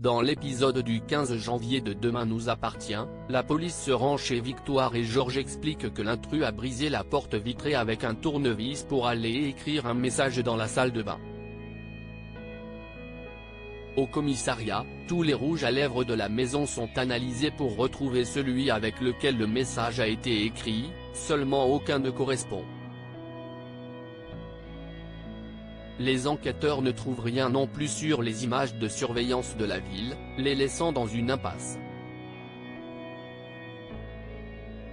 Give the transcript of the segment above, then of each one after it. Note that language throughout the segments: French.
Dans l'épisode du 15 janvier de Demain nous appartient, la police se rend chez Victoire et Georges explique que l'intrus a brisé la porte vitrée avec un tournevis pour aller écrire un message dans la salle de bain. Au commissariat, tous les rouges à lèvres de la maison sont analysés pour retrouver celui avec lequel le message a été écrit, seulement aucun ne correspond. Les enquêteurs ne trouvent rien non plus sur les images de surveillance de la ville, les laissant dans une impasse.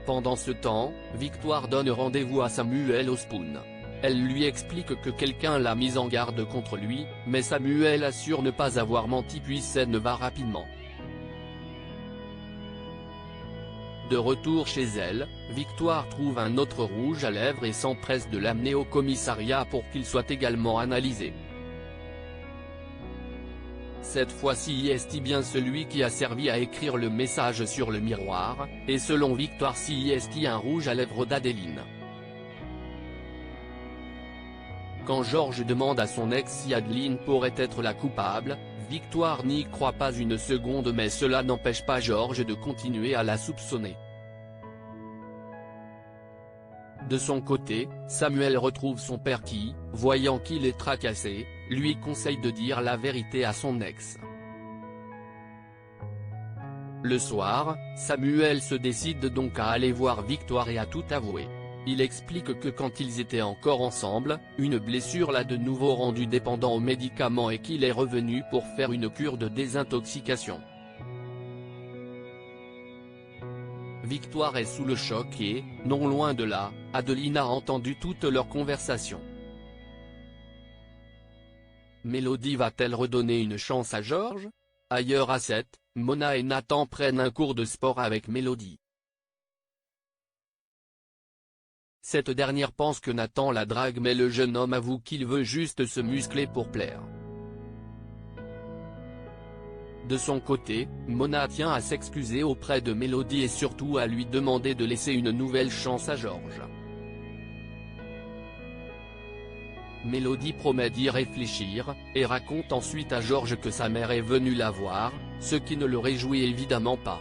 Pendant ce temps, Victoire donne rendez-vous à Samuel au Spoon. Elle lui explique que quelqu'un l'a mise en garde contre lui, mais Samuel assure ne pas avoir menti puis s'en va rapidement. De retour chez elle, Victoire trouve un autre rouge à lèvres et s'empresse de l'amener au commissariat pour qu'il soit également analysé. Cette fois-ci est bien celui qui a servi à écrire le message sur le miroir, et selon Victoire c'est un rouge à lèvres d'Adeline. Quand Georges demande à son ex si Adeline pourrait être la coupable, Victoire n'y croit pas une seconde mais cela n'empêche pas Georges de continuer à la soupçonner. De son côté, Samuel retrouve son père qui, voyant qu'il est tracassé, lui conseille de dire la vérité à son ex. Le soir, Samuel se décide donc à aller voir Victoire et à tout avouer. Il explique que quand ils étaient encore ensemble, une blessure l'a de nouveau rendu dépendant aux médicaments et qu'il est revenu pour faire une cure de désintoxication. Victoire est sous le choc et, non loin de là, Adeline a entendu toute leur conversation. Mélodie va-t-elle redonner une chance à Georges? Ailleurs à 7, Mona et Nathan prennent un cours de sport avec Mélodie. Cette dernière pense que Nathan la drague mais le jeune homme avoue qu'il veut juste se muscler pour plaire. De son côté, Mona tient à s'excuser auprès de Mélodie et surtout à lui demander de laisser une nouvelle chance à Georges. Mélodie promet d'y réfléchir, et raconte ensuite à Georges que sa mère est venue la voir, ce qui ne le réjouit évidemment pas.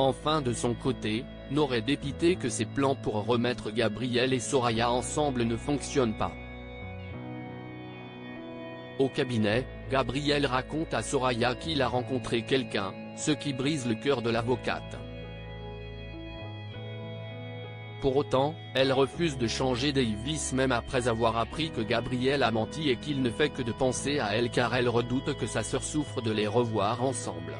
Enfin de son côté, Nord est dépité que ses plans pour remettre Gabriel et Soraya ensemble ne fonctionnent pas. Au cabinet, Gabriel raconte à Soraya qu'il a rencontré quelqu'un, ce qui brise le cœur de l'avocate. Pour autant, elle refuse de changer Davis même après avoir appris que Gabriel a menti et qu'il ne fait que de penser à elle car elle redoute que sa sœur souffre de les revoir ensemble.